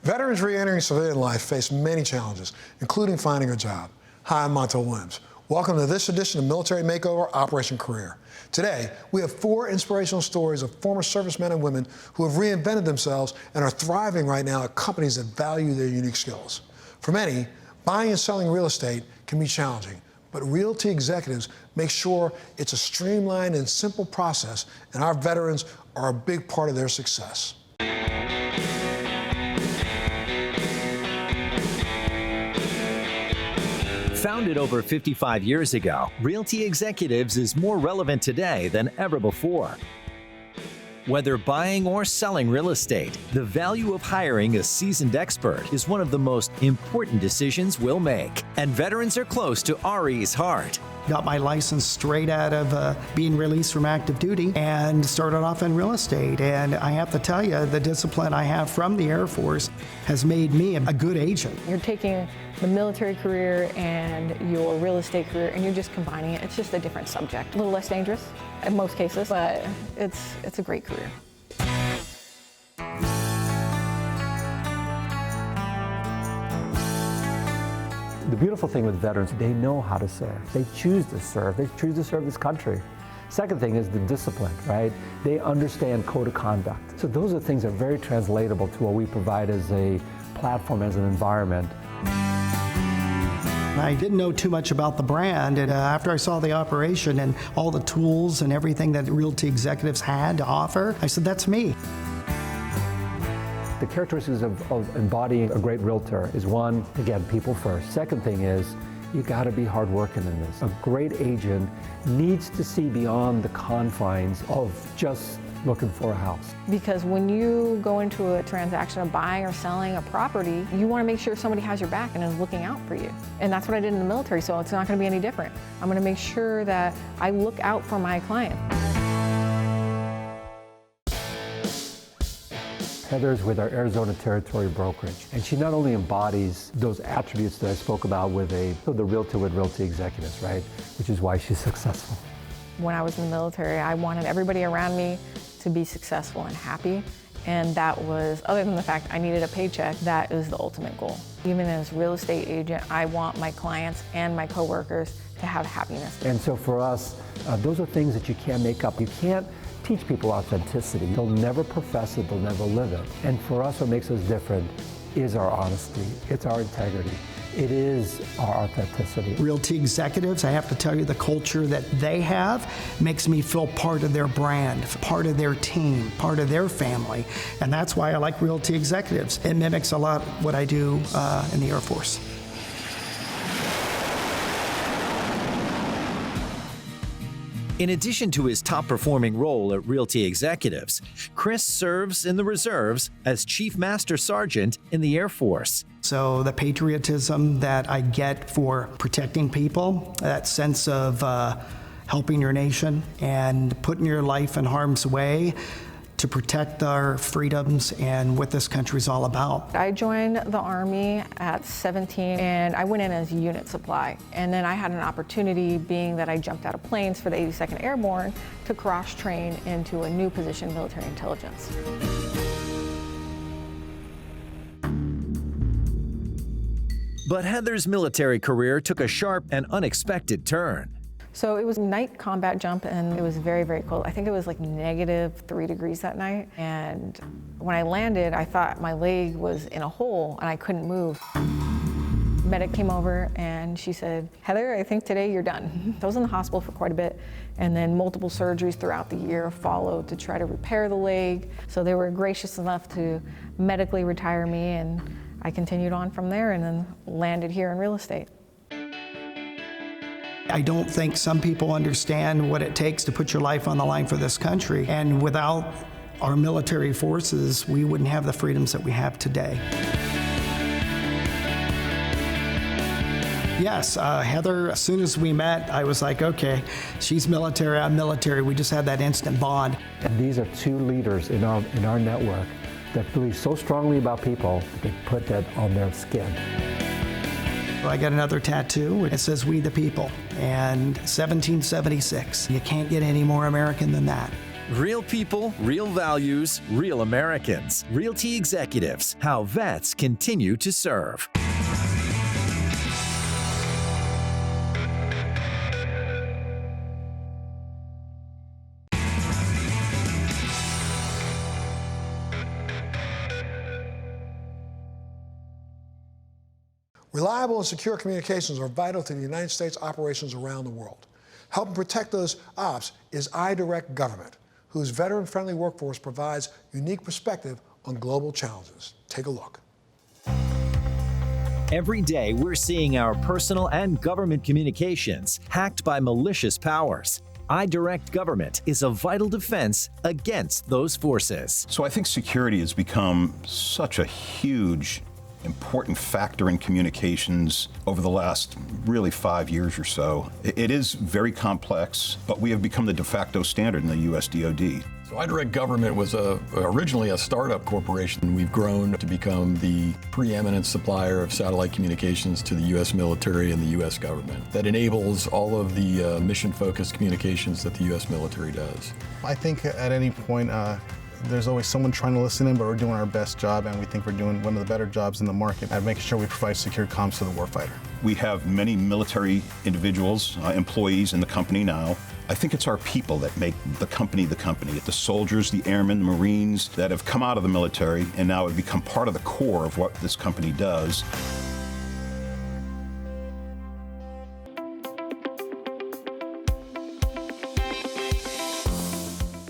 Veterans re-entering civilian life face many challenges, including finding a job. Hi, I'm Montel Williams. Welcome to this edition of Military Makeover Operation Career. Today, we have 4 inspirational stories of former servicemen and women who have reinvented themselves and are thriving right now at companies that value their unique skills. For many, buying and selling real estate can be challenging, but Realty Executives make sure it's a streamlined and simple process, and our veterans are a big part of their success. Founded over 55 years ago, Realty Executives is more relevant today than ever before. Whether buying or selling real estate, the value of hiring a seasoned expert is one of the most important decisions we'll make. And veterans are close to RE's heart. Got my license straight out of being released from active duty and started off in real estate. And I have to tell you, the discipline I have from the Air Force has made me a good agent. You're taking the military career and your real estate career and you're just combining it. It's just a different subject. A little less dangerous in most cases, but it's a great career. The beautiful thing with veterans, they know how to serve. They choose to serve. They choose to serve this country. Second thing is the discipline, right? They understand code of conduct. So those are things that are very translatable to what we provide as a platform, as an environment. I didn't know too much about the brand, and after I saw the operation and all the tools and everything that Realty Executives had to offer, I said, that's me. The characteristics of embodying a great realtor is one, again, people first. Second thing is, you gotta be hardworking in this. A great agent needs to see beyond the confines of just looking for a house. Because when you go into a transaction of buying or selling a property, you want to make sure somebody has your back and is looking out for you. And that's what I did in the military, so it's not going to be any different. I'm going to make sure that I look out for my client. Heather's with our Arizona Territory Brokerage, and she not only embodies those attributes that I spoke about with the realtor with Realty Executives, right? Which is why she's successful. When I was in the military, I wanted everybody around me to be successful and happy, and that was, other than the fact I needed a paycheck, that is the ultimate goal. Even as a real estate agent, I want my clients and my coworkers to have happiness. And so for us, those are things that you can't make up. You can't teach people authenticity. They'll never profess it, they'll never live it. And for us, what makes us different is our honesty, it's our integrity. It is our authenticity. Realty Executives, I have to tell you, the culture that they have makes me feel part of their brand, part of their team, part of their family. And that's why I like Realty Executives. It mimics a lot what I do in the Air Force. In addition to his top-performing role at Realty Executives, Chris serves in the reserves as Chief Master Sergeant in the Air Force. So the patriotism that I get for protecting people, that sense of helping your nation and putting your life in harm's way to protect our freedoms and what this country's all about. I joined the Army at 17 and I went in as unit supply. And then I had an opportunity, being that I jumped out of planes for the 82nd Airborne, to cross-train into a new position, military intelligence. But Heather's military career took a sharp and unexpected turn. So it was night combat jump and it was very, very cold. I think it was like -3 degrees that night. And when I landed, I thought my leg was in a hole and I couldn't move. Medic came over and she said, Heather, I think today you're done. I was in the hospital for quite a bit, and then multiple surgeries throughout the year followed to try to repair the leg. So they were gracious enough to medically retire me, and I continued on from there and then landed here in real estate. I don't think some people understand what it takes to put your life on the line for this country. And without our military forces, we wouldn't have the freedoms that we have today. Yes, Heather, as soon as we met, I was like, okay, she's military, I'm military. We just had that instant bond. And these are 2 leaders in our network that believe so strongly about people that they put that on their skin. I got another tattoo. It says "We the People," and 1776. You can't get any more American than that. Real people, real values, real Americans. Realty Executives, how vets continue to serve. Reliable and secure communications are vital to the United States operations around the world. Helping protect those ops is iDirect Government, whose veteran-friendly workforce provides unique perspective on global challenges. Take a look. Every day, we're seeing our personal and government communications hacked by malicious powers. iDirect Government is a vital defense against those forces. So I think security has become such a huge, important factor in communications over the last really 5 years or so. It is very complex, but we have become the de facto standard in the US DoD. So iDirect Government was originally a startup corporation. We've grown to become the preeminent supplier of satellite communications to the U.S. military and the U.S. government that enables all of the mission-focused communications that the U.S. military does. I think at any point, there's always someone trying to listen in, but we're doing our best job, and we think we're doing one of the better jobs in the market at making sure we provide secure comms to the warfighter. We have many military individuals, employees in the company now. I think it's our people that make the company. The soldiers, the airmen, the Marines that have come out of the military and now have become part of the core of what this company does.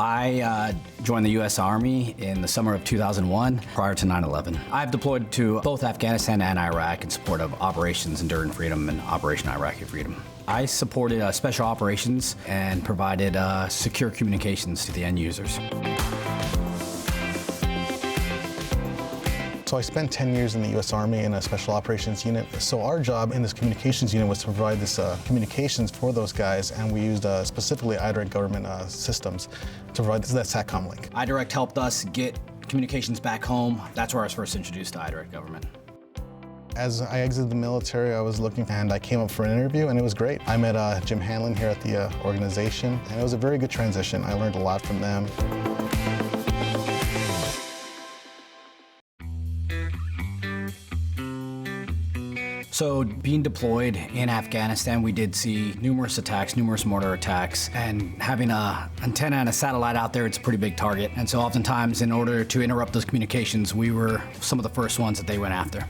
I joined the U.S. Army in the summer of 2001, prior to 9/11. I've deployed to both Afghanistan and Iraq in support of Operations Enduring Freedom and Operation Iraqi Freedom. I supported special operations and provided secure communications to the end users. So I spent 10 years in the U.S. Army in a special operations unit. So our job in this communications unit was to provide this communications for those guys, and we used specifically iDirect Government systems to provide that SATCOM link. iDirect helped us get communications back home. That's where I was first introduced to iDirect Government. As I exited the military, I was looking, and I came up for an interview, and it was great. I met Jim Hanlon here at the organization, and it was a very good transition. I learned a lot from them. So being deployed in Afghanistan, we did see numerous attacks, numerous mortar attacks, and having an antenna and a satellite out there, it's a pretty big target. And so oftentimes, in order to interrupt those communications, we were some of the first ones that they went after.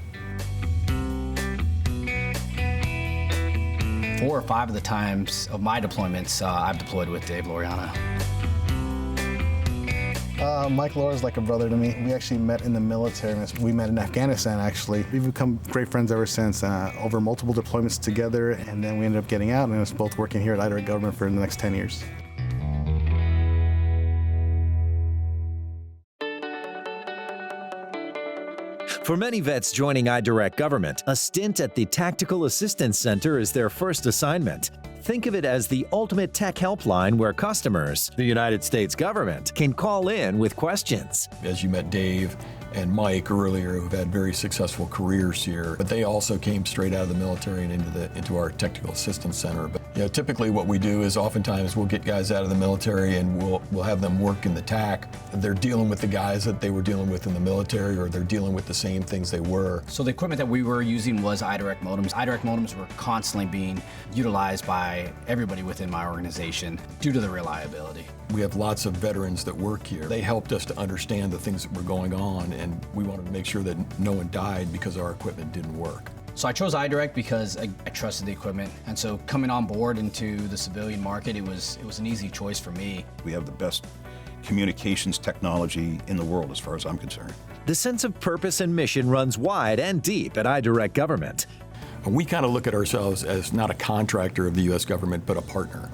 4 or 5 of the times of my deployments, I've deployed with Dave Loriano. Mike Laura is like a brother to me. We actually met in the military. We met in Afghanistan, actually. We've become great friends ever since, over multiple deployments together, and then we ended up getting out, and us both working here at iDirect Government for the next 10 years. For many vets joining iDirect Government, a stint at the Tactical Assistance Center is their first assignment. Think of it as the ultimate tech helpline where customers, the United States government, can call in with questions. As you met Dave and Mike earlier, who've had very successful careers here, but they also came straight out of the military and into our Technical Assistance Center. But typically what we do is oftentimes we'll get guys out of the military and we'll have them work in the TAC. They're dealing with the guys that they were dealing with in the military, or they're dealing with the same things they were. So the equipment that we were using was iDirect modems. iDirect modems were constantly being utilized by everybody within my organization due to the reliability. We have lots of veterans that work here. They helped us to understand the things that were going on, and we wanted to make sure that no one died because our equipment didn't work. So I chose iDirect because I trusted the equipment, and so coming on board into the civilian market, it was an easy choice for me. We have the best communications technology in the world as far as I'm concerned. The sense of purpose and mission runs wide and deep at iDirect Government. We kind of look at ourselves as not a contractor of the U.S. government, but a partner.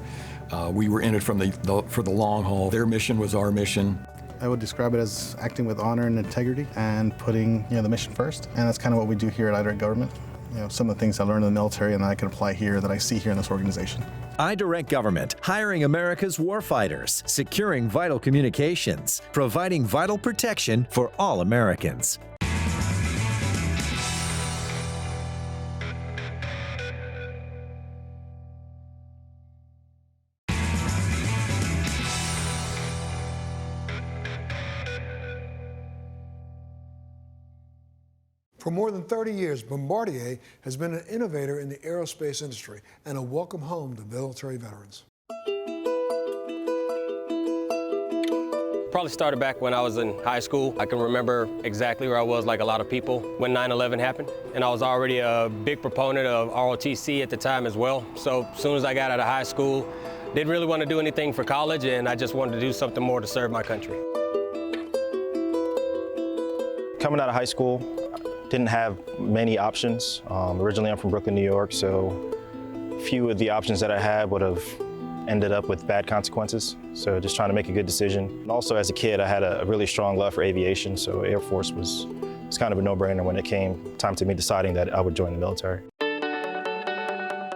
We were in it for the long haul. Their mission was our mission. I would describe it as acting with honor and integrity and putting the mission first. And that's kind of what we do here at iDirect Government. Some of the things I learned in the military and that I can apply here that I see here in this organization. iDirect Government, hiring America's warfighters, securing vital communications, providing vital protection for all Americans. For more than 30 years, Bombardier has been an innovator in the aerospace industry and a welcome home to military veterans. Probably started back when I was in high school. I can remember exactly where I was, like a lot of people, when 9/11 happened. And I was already a big proponent of ROTC at the time as well. So as soon as I got out of high school, didn't really want to do anything for college, and I just wanted to do something more to serve my country. Coming out of high school, didn't have many options. Originally, I'm from Brooklyn, New York, so few of the options that I had would have ended up with bad consequences. So just trying to make a good decision. And also, as a kid, I had a really strong love for aviation, so Air Force was kind of a no-brainer when it came time to me deciding that I would join the military.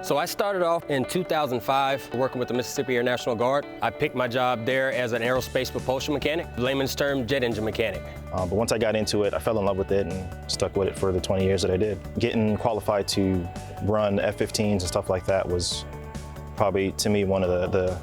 So I started off in 2005 working with the Mississippi Air National Guard. I picked my job there as an aerospace propulsion mechanic, layman's term, jet engine mechanic. But once I got into it, I fell in love with it and stuck with it for the 20 years that I did. Getting qualified to run F-15s and stuff like that was probably, to me, one of the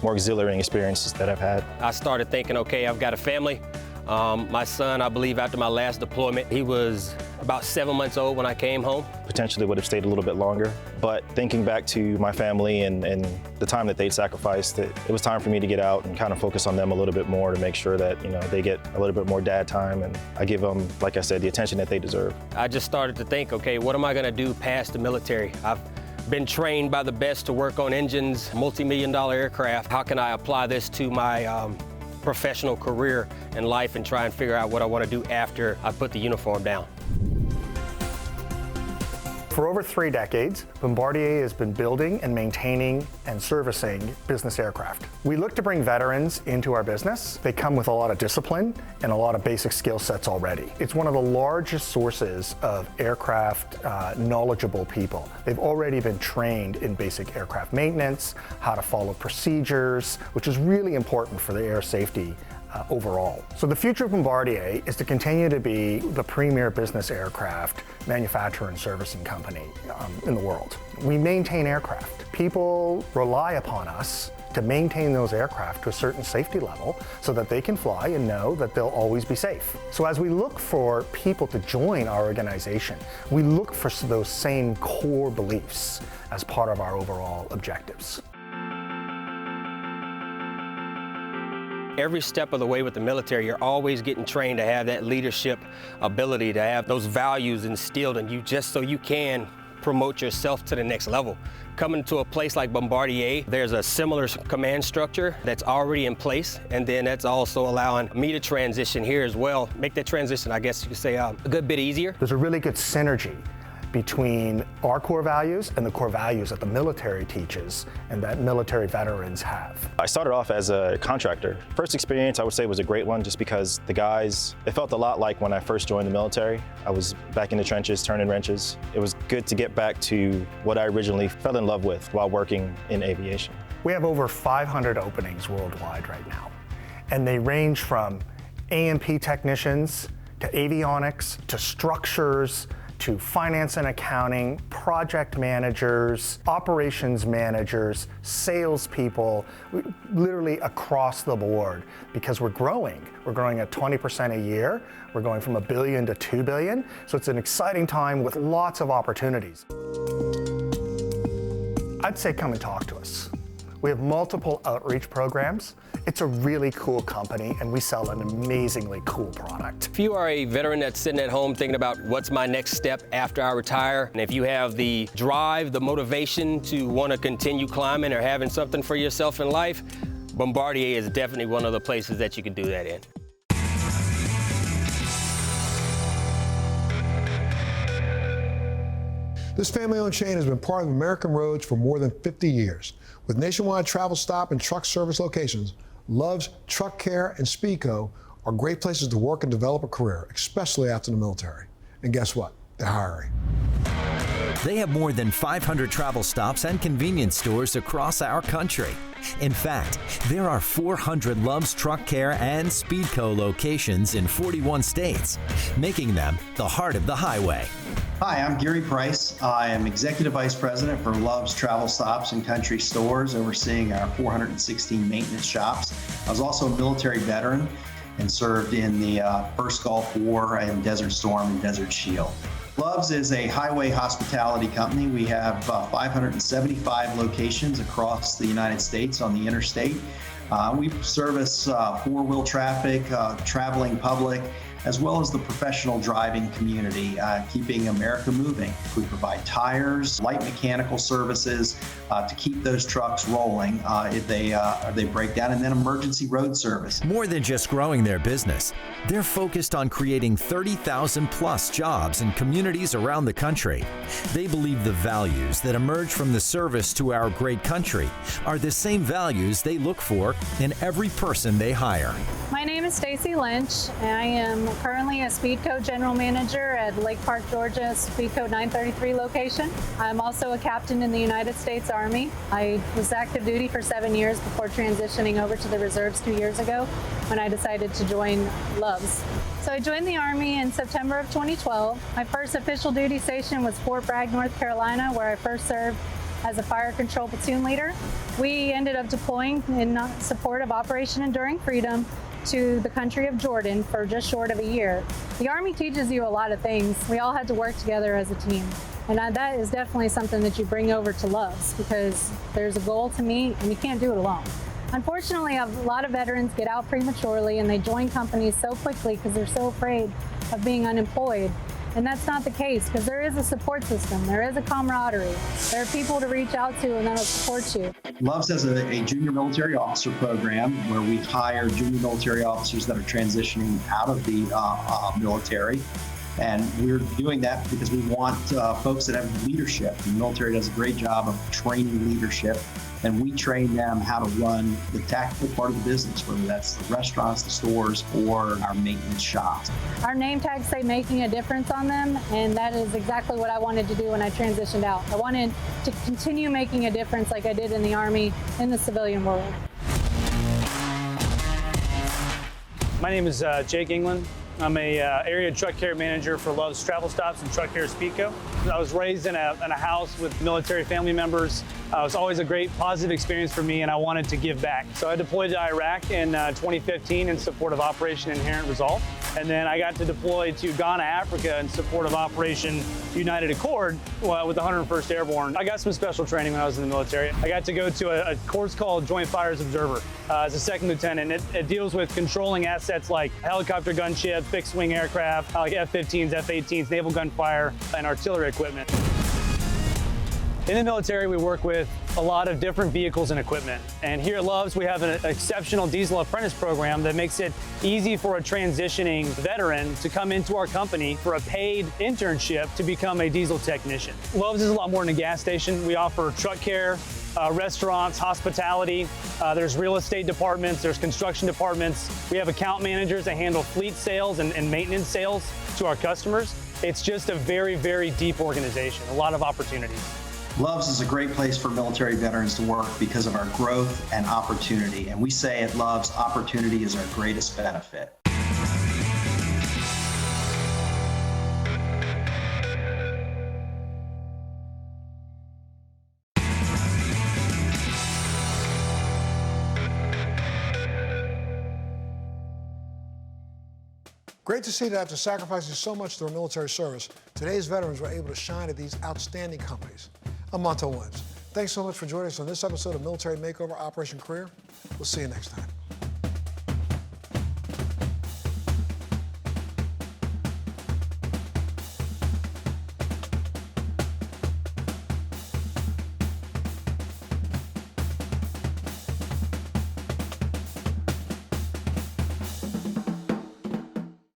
more exhilarating experiences that I've had. I started thinking, okay, I've got a family. My son, I believe after my last deployment, he was about 7 months old when I came home. Potentially would have stayed a little bit longer, but thinking back to my family and the time that they'd sacrificed, it was time for me to get out and kind of focus on them a little bit more to make sure that, you know, they get a little bit more dad time, and I give them, like I said, the attention that they deserve. I just started to think, okay, what am I gonna do past the military? I've been trained by the best to work on engines, multi-million-dollar aircraft. How can I apply this to my professional career and life and try and figure out what I want to do after I put the uniform down? For over 3 decades, Bombardier has been building and maintaining and servicing business aircraft. We look to bring veterans into our business. They come with a lot of discipline and a lot of basic skill sets already. It's one of the largest sources of aircraft knowledgeable people. They've already been trained in basic aircraft maintenance, how to follow procedures, which is really important for the air safety overall. So the future of Bombardier is to continue to be the premier business aircraft manufacturer and servicing company in the world. We maintain aircraft. People rely upon us to maintain those aircraft to a certain safety level so that they can fly and know that they'll always be safe. So as we look for people to join our organization, we look for those same core beliefs as part of our overall objectives. Every step of the way with the military, you're always getting trained to have that leadership ability, to have those values instilled in you just so you can promote yourself to the next level. Coming to a place like Bombardier, there's a similar command structure that's already in place, and then that's also allowing me to transition here as well, make that transition, I guess you could say, a good bit easier. There's a really good synergy between our core values and the core values that the military teaches and that military veterans have. I started off as a contractor. First experience, I would say, was a great one just because the guys, it felt a lot like when I first joined the military. I was back in the trenches, turning wrenches. It was good to get back to what I originally fell in love with while working in aviation. We have over 500 openings worldwide right now, and they range from A&P technicians to avionics to structures to finance and accounting, project managers, operations managers, salespeople, literally across the board, because we're growing. We're growing at 20% a year. We're going from $1 billion to $2 billion. So it's an exciting time with lots of opportunities. I'd say come and talk to us. We have multiple outreach programs. It's a really cool company, and we sell an amazingly cool product. If you are a veteran that's sitting at home thinking about what's my next step after I retire, and if you have the drive, the motivation to want to continue climbing or having something for yourself in life, Bombardier is definitely one of the places that you can do that in. This family-owned chain has been part of American roads for more than 50 years. With nationwide travel stop and truck service locations, Love's Truck Care and Speedco are great places to work and develop a career, especially after the military. And guess what? They're hiring. They have more than 500 travel stops and convenience stores across our country. In fact, there are 400 Love's Truck Care and Speedco locations in 41 states, making them the heart of the highway. Hi, I'm Gary Price. I am Executive Vice President for Love's Travel Stops and Country Stores, overseeing our 416 maintenance shops. I was also a military veteran and served in the first Gulf War and Desert Storm and Desert Shield. Love's is a highway hospitality company. We have 575 locations across the United States on the interstate. We service four-wheel traffic, traveling public, as well as the professional driving community, keeping America moving. We provide tires, light mechanical services to keep those trucks rolling if they break down, and then emergency road service. More than just growing their business, they're focused on creating 30,000 plus jobs in communities around the country. They believe the values that emerge from the service to our great country are the same values they look for in every person they hire. My name is STACI LYNCH, and I am currently a Speedco General Manager at Lake Park, Georgia, Speedco 933 location. I'm also a captain in the United States Army. I was active duty for 7 years before transitioning over to the reserves 2 years ago when I decided to join Love's. So I joined the Army in September of 2012. My first official duty station was Fort Bragg, North Carolina, where I first served as a fire control platoon leader. We ended up deploying in support of Operation Enduring Freedom to the country of Jordan for just short of a year. The Army teaches you a lot of things. We all had to work together as a team. And that is definitely something that you bring over to Love's, because there's a goal to meet and you can't do it alone. Unfortunately, a lot of veterans get out prematurely and they join companies so quickly because they're so afraid of being unemployed. And that's not the case, because there is a support system, there is a camaraderie, there are people to reach out to and that'll support you. Love's has a junior military officer program where we hire junior military officers that are transitioning out of the military. And we're doing that because we want folks that have leadership. The military does a great job of training leadership, and we train them how to run the tactical part of the business, whether that's the restaurants, the stores, or our maintenance shops. Our name tags say making a difference on them, and that is exactly what I wanted to do when I transitioned out. I wanted to continue making a difference like I did in the Army in the civilian world. My name is Jake England. I'm a area truck care manager for Love's Travel Stops and Truck Care Speedco. I was raised in a house with military family members. It was always a great positive experience for me, and I wanted to give back. So I deployed to Iraq in 2015 in support of Operation Inherent Resolve. And then I got to deploy to Ghana, Africa in support of Operation United Accord with the 101st Airborne. I got some special training when I was in the military. I got to go to a course called Joint Fires Observer as a second lieutenant. It deals with controlling assets like helicopter gunship, fixed-wing aircraft, like F-15s, F-18s, naval gunfire, and artillery equipment. In the military, we work with a lot of different vehicles and equipment. And here at Love's, we have an exceptional diesel apprentice program that makes it easy for a transitioning veteran to come into our company for a paid internship to become a diesel technician. Love's is a lot more than a gas station. We offer truck care, restaurants, hospitality. There's real estate departments, there's construction departments. We have account managers that handle fleet sales and maintenance sales to our customers. It's just a very, very deep organization, a lot of opportunities. Love's is a great place for military veterans to work because of our growth and opportunity. And we say at Love's, opportunity is our greatest benefit. Great to see that after sacrificing so much to their military service, today's veterans were able to shine at these outstanding companies. I'm Montel Williams. Thanks so much for joining us on this episode of Military Makeover Operation Career. We'll see you next time.